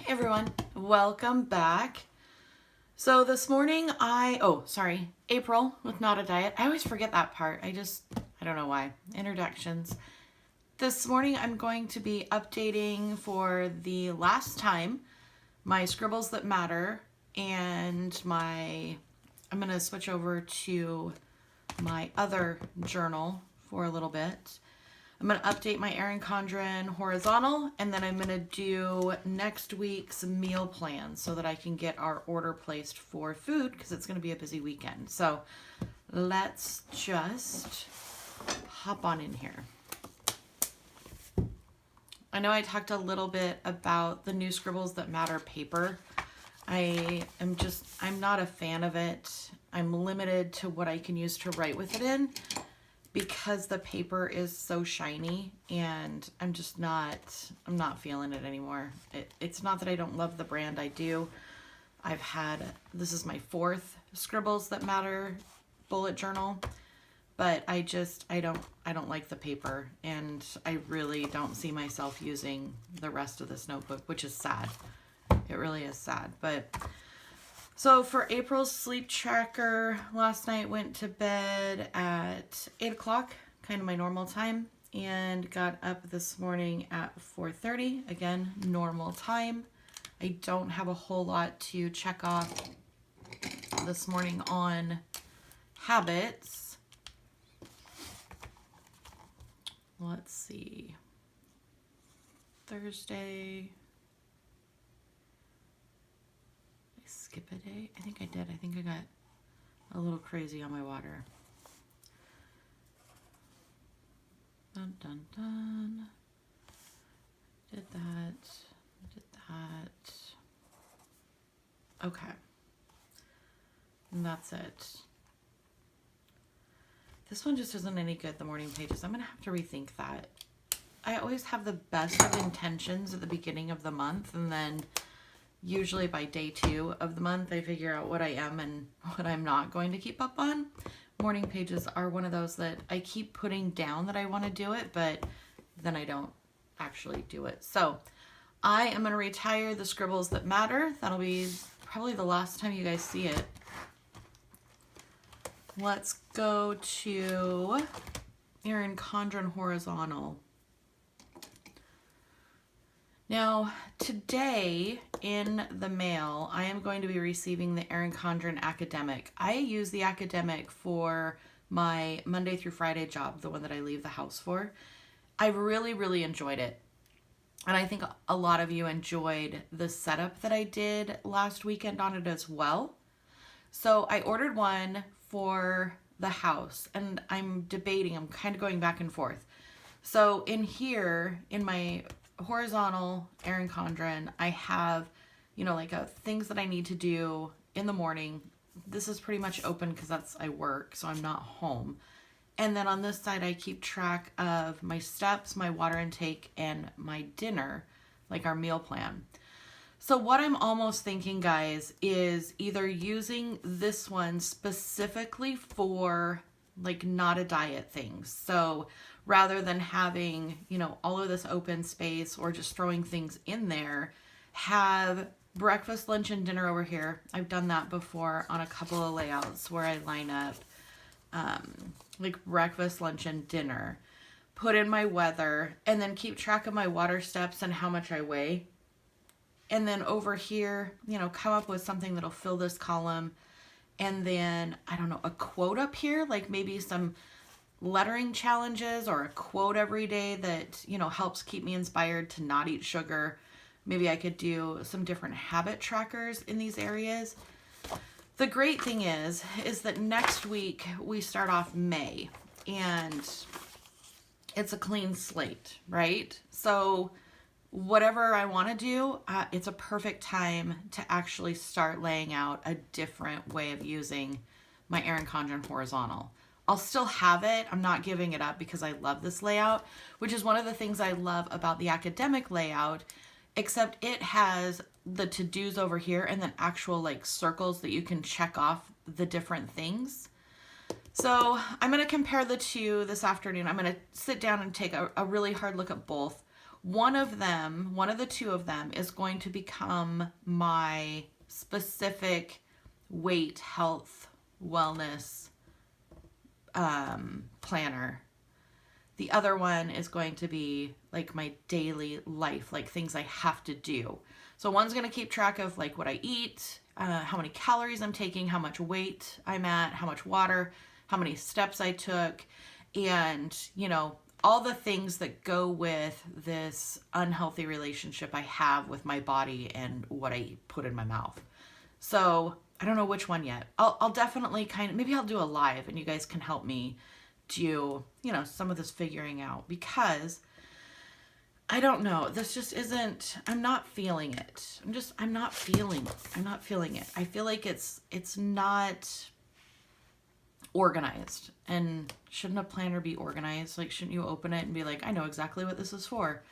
everyone, welcome back. So this morning April with Not a Diet. I always forget that part. I don't know why. Introductions. This morning I'm going to be updating for the last time my Scribbles That Matter, and I'm going to switch over to my other journal for a little bit. I'm going to update my Erin Condren horizontal, and then I'm going to do next week's meal plan so that I can get our order placed for food because it's going to be a busy weekend. So let's just hop on in here. I know I talked a little bit about the new Scribbles That Matter paper. I'm not a fan of it. I'm limited to what I can use to write with it in, because the paper is so shiny, and I'm not feeling it anymore. It's not that I don't love the brand, I do. This is my 4th Scribbles That Matter bullet journal, but I don't like the paper, and I really don't see myself using the rest of this notebook, which is sad. It really is sad. But so for April's sleep tracker, last night went to bed at 8 o'clock, kind of my normal time, and got up this morning at 4:30, again, normal time. I don't have a whole lot to check off this morning on habits. Let's see. Thursday. Skip a day? I think I did. I think I got a little crazy on my water. Dun dun dun. Did that. Okay. And that's it. This one just isn't any good, the morning pages. I'm going to have to rethink that. I always have the best of intentions at the beginning of the month, and then usually by day 2 of the month, I figure out what I am and what I'm not going to keep up on. Morning pages are one of those that I keep putting down that I want to do it, but then I don't actually do it. So I am going to retire the Scribbles That Matter. That'll be probably the last time you guys see it. Let's go to Erin Condren horizontal. Now, today in the mail, I am going to be receiving the Erin Condren Academic. I use the Academic for my Monday through Friday job, the one that I leave the house for. I really, really enjoyed it. And I think a lot of you enjoyed the setup that I did last weekend on it as well. So I ordered one for the house, and I'm kind of going back and forth. So in here, in my horizontal Erin Condren, I have, things that I need to do in the morning. This is pretty much open because I work, so I'm not home. And then on this side, I keep track of my steps, my water intake, and my dinner, like our meal plan. So what I'm almost thinking, guys, is either using this one specifically for not a diet things. So rather than having, all of this open space or just throwing things in there, have breakfast, lunch, and dinner over here. I've done that before on a couple of layouts where I line up breakfast, lunch, and dinner, put in my weather, and then keep track of my water steps and how much I weigh. And then over here, come up with something that'll fill this column. And then, a quote up here, like maybe some lettering challenges or a quote every day that, helps keep me inspired to not eat sugar. Maybe I could do some different habit trackers in these areas. The great thing is that next week we start off May, and it's a clean slate, right? So whatever I want to do, it's a perfect time to actually start laying out a different way of using my Erin Condren horizontal. I'll still have it. I'm not giving it up because I love this layout, which is one of the things I love about the academic layout, except it has the to-dos over here and then actual circles that you can check off the different things. So I'm going to compare the two this afternoon. I'm going to sit down and take a really hard look at both. One of them, one of the two of them is going to become my specific weight, health, wellness planner. The other one is going to be like my daily life, like things I have to do. So one's going to keep track of like what I eat, how many calories I'm taking, how much weight I'm at, how much water, how many steps I took, and, you know, all the things that go with this unhealthy relationship I have with my body and what I put in my mouth. So I don't know which one yet. I'll definitely maybe I'll do a live and you guys can help me do, you know, some of this figuring out, because I don't know. This just isn't, I'm not feeling it. I'm not feeling it. I feel like it's not organized. And shouldn't a planner be organized? Like, shouldn't you open it and be like, I know exactly what this is for?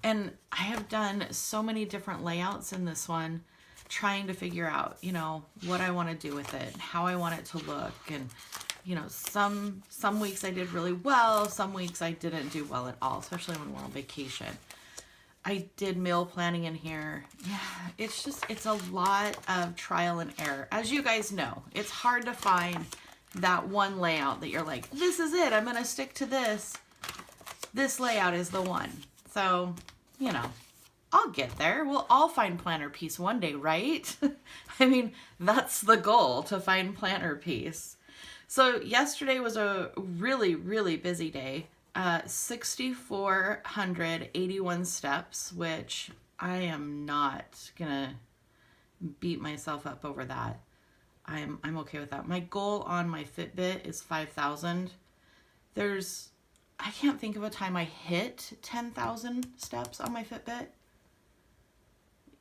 And I have done so many different layouts in this one, trying to figure out, you know, what I want to do with it, how I want it to look. And, you know, some weeks I did really well, some weeks I didn't do well at all, especially when we're on vacation. I did meal planning in here. Yeah, it's a lot of trial and error. As you guys know, it's hard to find that one layout that you're like, this is it, I'm going to stick to this. This layout is the one. So, you know, I'll get there. We'll all find planner peace one day, right? I mean, that's the goal, to find planner peace. So yesterday was a really, really busy day. 6,481 steps, which I am not gonna beat myself up over that. I'm okay with that. My goal on my Fitbit is 5,000. I can't think of a time I hit 10,000 steps on my Fitbit.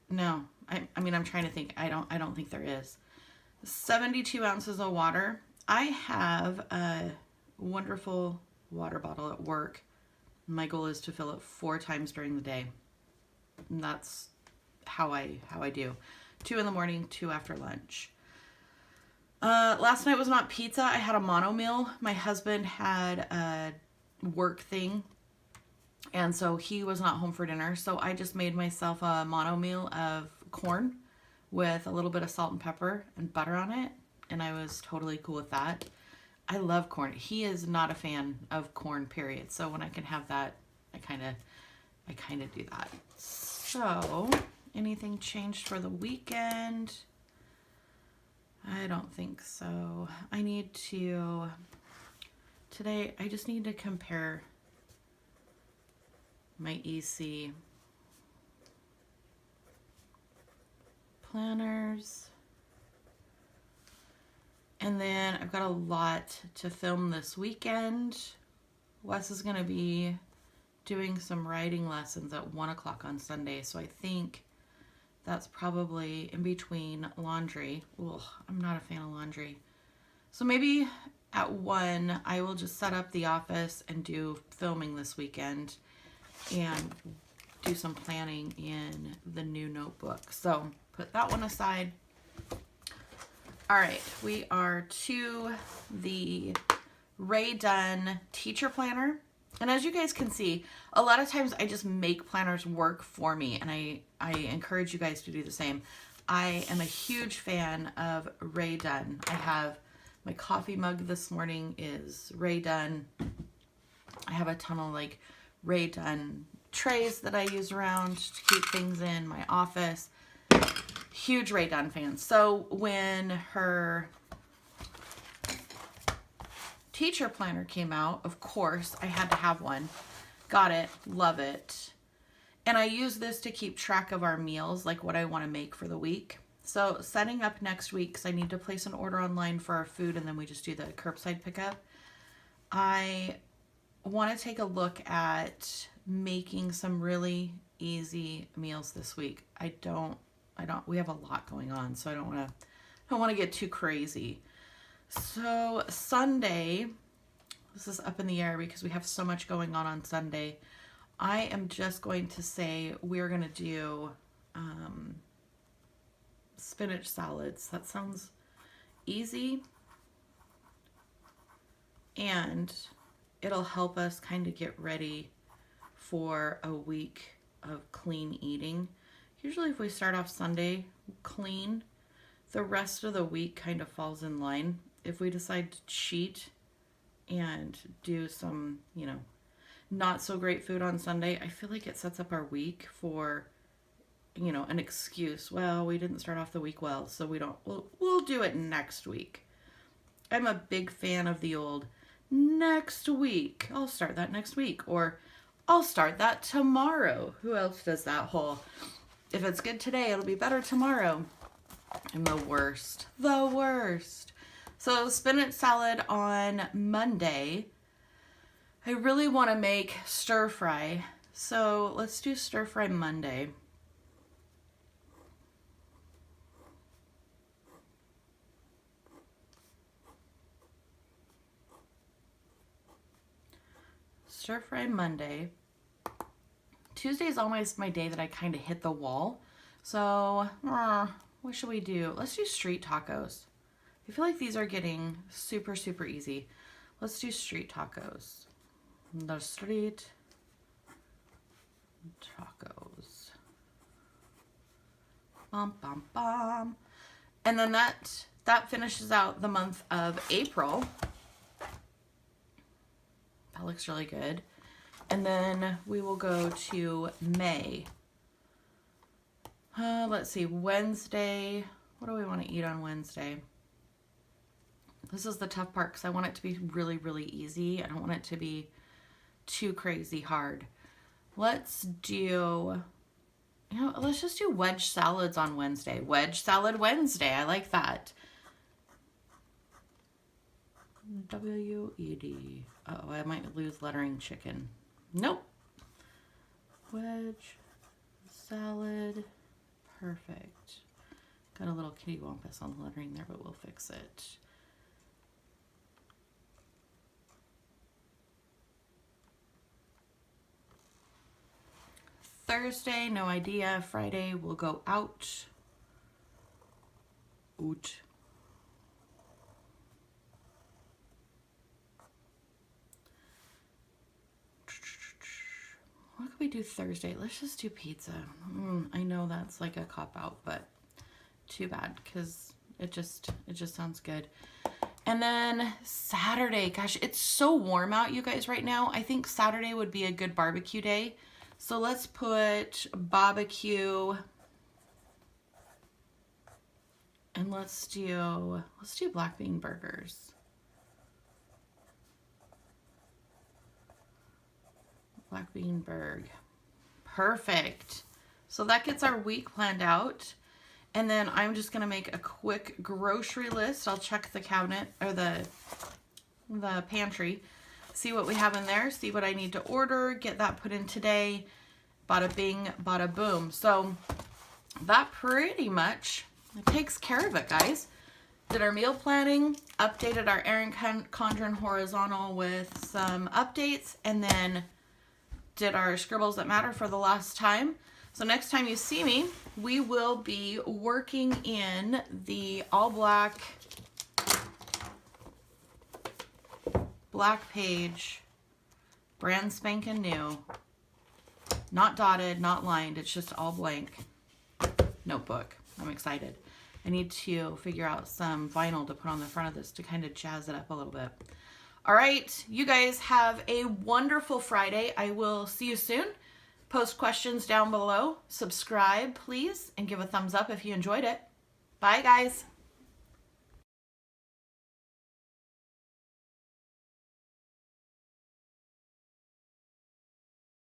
No, I mean, I'm trying to think. I don't think there is. 72 ounces of water. I have a wonderful water bottle at work. My goal is to fill it 4 times during the day. And that's how I do. 2 in the morning, 2 after lunch. Last night was not pizza. I had a mono meal. My husband had a work thing, and so he was not home for dinner. So I just made myself a mono meal of corn with a little bit of salt and pepper and butter on it, and I was totally cool with that. I love corn. He is not a fan of corn, period. So when I can have that, I kind of do that. So, anything changed for the weekend? I don't think so. Today I just need to compare my EC planners. And then I've got a lot to film this weekend. Wes is going to be doing some writing lessons at 1 o'clock on Sunday. So I think that's probably in between laundry. Ugh, I'm not a fan of laundry. So maybe at 1, I will just set up the office and do filming this weekend and do some planning in the new notebook. So put that one aside. All right, we are to the Rae Dunn Teacher Planner. And as you guys can see, a lot of times I just make planners work for me, and I encourage you guys to do the same. I am a huge fan of Rae Dunn. I have my coffee mug this morning is Rae Dunn. I have a ton of like Rae Dunn trays that I use around to keep things in my office. Huge Rae Dunn fan. So when her teacher planner came out, of course, I had to have one. Got it. Love it. And I use this to keep track of our meals, like what I want to make for the week. So setting up next week, because I need to place an order online for our food, and then we just do the curbside pickup. I want to take a look at making some really easy meals this week. We have a lot going on, so I don't want to get too crazy. So Sunday, this is up in the air because we have so much going on Sunday. I am just going to say we're going to do spinach salads. That sounds easy, and it'll help us kind of get ready for a week of clean eating. Usually if we start off Sunday clean, the rest of the week kind of falls in line. If we decide to cheat and do some, not so great food on Sunday, I feel like it sets up our week for, an excuse. Well, we didn't start off the week well, so we'll do it next week. I'm a big fan of the old next week. I'll start that next week, or I'll start that tomorrow. Who else does that whole, if it's good today, it'll be better tomorrow? I'm the worst. The worst. So spinach salad on Monday. I really want to make stir fry. So let's do stir fry Monday. Stir fry Monday. Tuesday is always my day that I kind of hit the wall. So, what should we do? Let's do street tacos. I feel like these are getting super, super easy. Let's do street tacos. The street tacos. Bum, bum, bum. And then that finishes out the month of April. That looks really good. And then we will go to May. Let's see, Wednesday. What do we want to eat on Wednesday? This is the tough part because I want it to be really, really easy. I don't want it to be too crazy hard. Let's just do wedge salads on Wednesday. Wedge salad Wednesday. I like that. W-E-D. Uh-oh, I might lose lettering chicken. Nope. Wedge salad. Perfect. Got a little kitty wampus on the lettering there, but we'll fix it. Thursday, no idea. Friday, we'll go out. Oot. What could we do Thursday? Let's just do pizza. I know that's like a cop-out, but too bad because it just sounds good. And then Saturday, gosh, it's so warm out, you guys, right now. I think Saturday would be a good barbecue day. So let's put barbecue, and let's do black bean burgers. Black bean burg. Perfect. So that gets our week planned out. And then I'm just going to make a quick grocery list. I'll check the cabinet or the pantry, see what we have in there, see what I need to order, get that put in today. Bada bing, bada boom. So that pretty much takes care of it, guys. Did our meal planning, updated our Erin Condren horizontal with some updates, and then did our Scribbles That Matter for the last time. So next time you see me, we will be working in the all black page, brand spanking new, not dotted, not lined, it's just all blank notebook. I'm excited. I need to figure out some vinyl to put on the front of this to kind of jazz it up a little bit. All right, you guys have a wonderful Friday. I will see you soon. Post questions down below. Subscribe, please, and give a thumbs up if you enjoyed it. Bye, guys.